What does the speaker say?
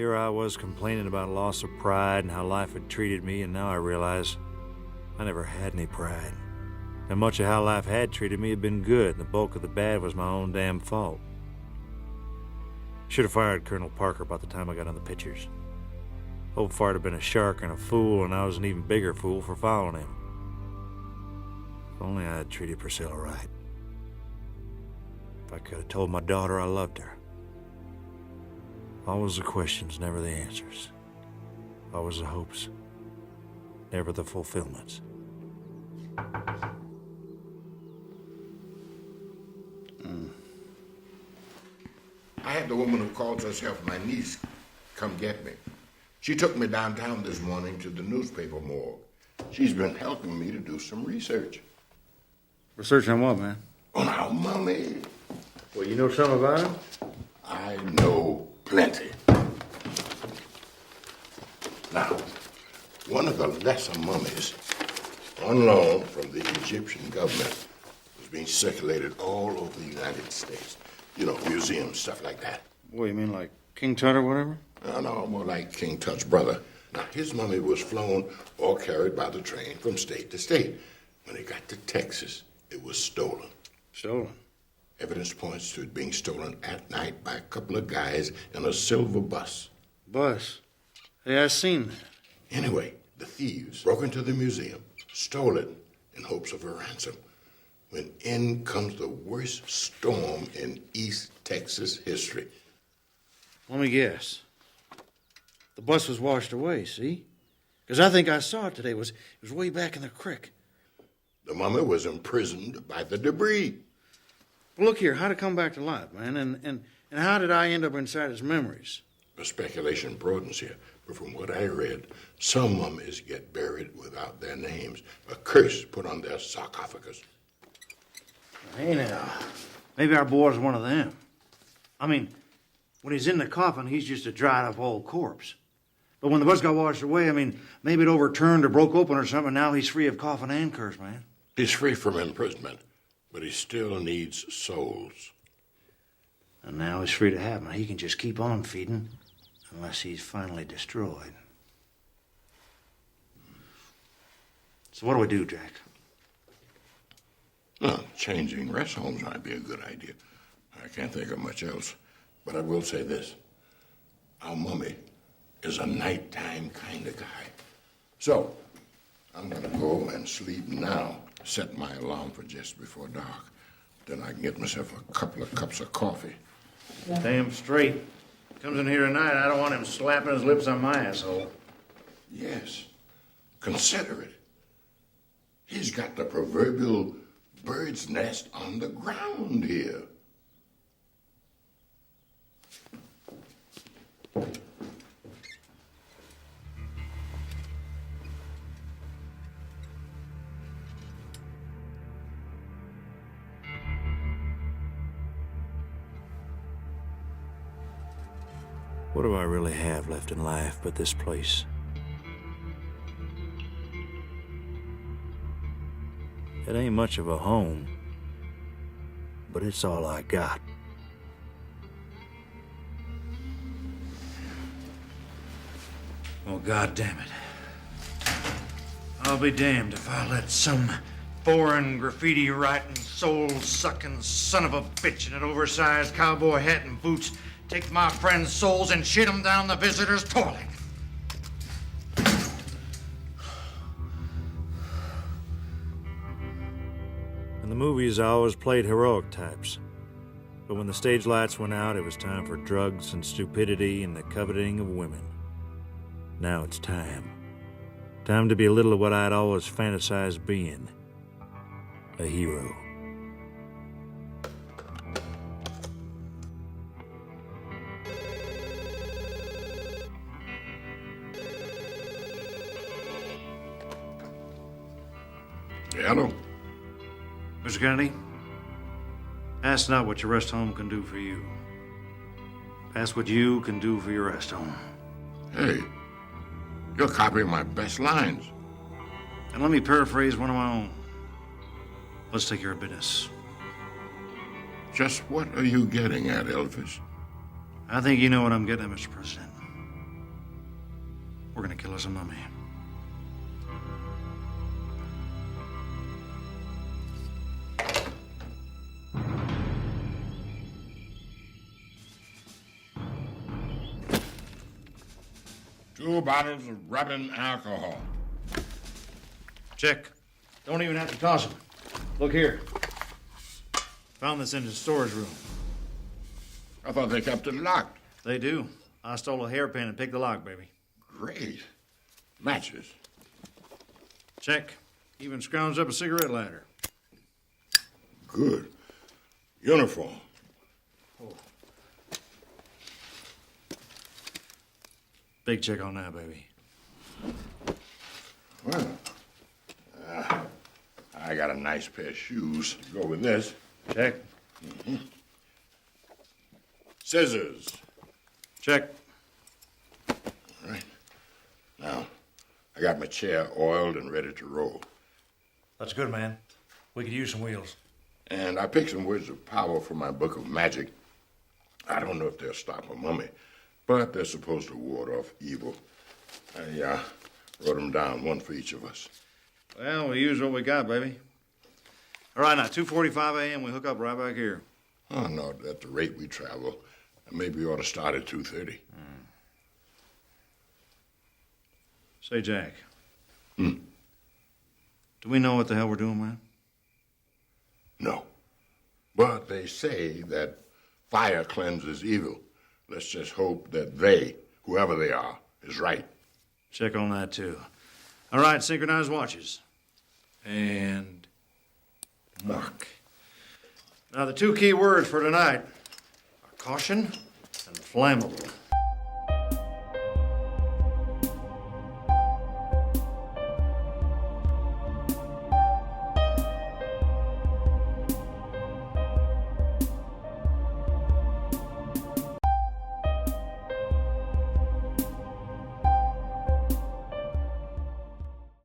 Here I was complaining about loss of pride and how life had treated me, and now I realize I never had any pride. And much of how life had treated me had been good, and the bulk of the bad was my own damn fault. Should have fired Colonel Parker by the time I got on the pictures. Old Fart had been a shark and a fool, and I was an even bigger fool for following him. If only I had treated Priscilla right. If I could have told my daughter I loved her. Always the questions, never the answers. Always the hopes, never the fulfillments. I had the woman who calls herself my niece come get me. She took me downtown this morning to the newspaper morgue. She's been helping me to do some research. Research on what, man? On our mummy. Well, you know something about him? I know plenty. Now, one of the lesser mummies on loan from the Egyptian government was being circulated all over the United States. You know, museums, stuff like that. What, you mean like King Tut or whatever? No, more like King Tut's brother. Now, his mummy was flown or carried by the train from state to state. When it got to Texas, it was stolen. Stolen? Evidence points to it being stolen at night by a couple of guys in a silver bus. Bus? Hey, I seen that. Anyway, the thieves broke into the museum, stole it in hopes of a ransom, when in comes the worst storm in East Texas history. Let me guess. The bus was washed away, see? Because I think I saw it today. It was way back in the creek. The mummy was imprisoned by the debris. Well, look here, how'd it come back to life, man? And how did I end up inside its memories? The speculation broadens here, but from what I read, some mummies get buried without their names, a curse put on their sarcophagus. Hey, now, maybe our boy's one of them. I mean, when he's in the coffin, he's just a dried-up old corpse. But when the bus got washed away, I mean, maybe it overturned or broke open or something, and now he's free of coffin and curse, man. He's free from imprisonment, but he still needs souls. And now he's free to have them. He can just keep on feeding unless he's finally destroyed. So what do we do, Jack? Well, changing rest homes might be a good idea. I can't think of much else. But I will say this. Our mummy is a nighttime kind of guy. So, I'm going to go and sleep now. Set my alarm for just before dark. Then I can get myself a couple of cups of coffee. Damn straight. Comes in here tonight, I don't want him slapping his lips on my asshole. Yes. Consider it. He's got the proverbial bird's nest on the ground here. What do I really have left in life but this place? It ain't much of a home, but it's all I got. Well, God damn it. I'll be damned if I let some foreign graffiti-writing, soul-sucking son of a bitch in an oversized cowboy hat and boots take my friends' souls and shit them down the visitor's toilet. In the movies, I always played heroic types. But when the stage lights went out, it was time for drugs and stupidity and the coveting of women. Now it's time. Time to be a little of what I'd always fantasized being. A hero. Hello? Mr. Kennedy, ask not what your rest home can do for you. Ask what you can do for your rest home. Hey, you're copying my best lines. And let me paraphrase one of my own. Let's take care of business. Just what are you getting at, Elvis? I think you know what I'm getting at, Mr. President. We're gonna kill us a mummy. Two bottles of rubbing alcohol. Check. Don't even have to toss them. Look here. Found this in the storage room. I thought they kept it locked. They do. I stole a hairpin and picked the lock, baby. Great. Matches. Check. Even scrounged up a cigarette lighter. Good. Uniform. Oh. Big check on that, baby. Well, I got a nice pair of shoes to go with this. Check. Scissors. Check. All right. Now, I got my chair oiled and ready to roll. That's good, man. We could use some wheels. And I picked some words of power from my book of magic. I don't know if they'll stop a mummy, but they're supposed to ward off evil. I wrote them down, one for each of us. Well, we use what we got, baby. All right, now, 2:45 a.m., we hook up right back here. Oh, no, at the rate we travel, maybe we ought to start at 2:30. Say, Jack. Do we know what the hell we're doing, man? No. But they say that fire cleanses evil. Let's just hope that they, whoever they are, is right. Check on that, too. All right, synchronized watches. And mark. Now, the two key words for tonight are caution and flammable.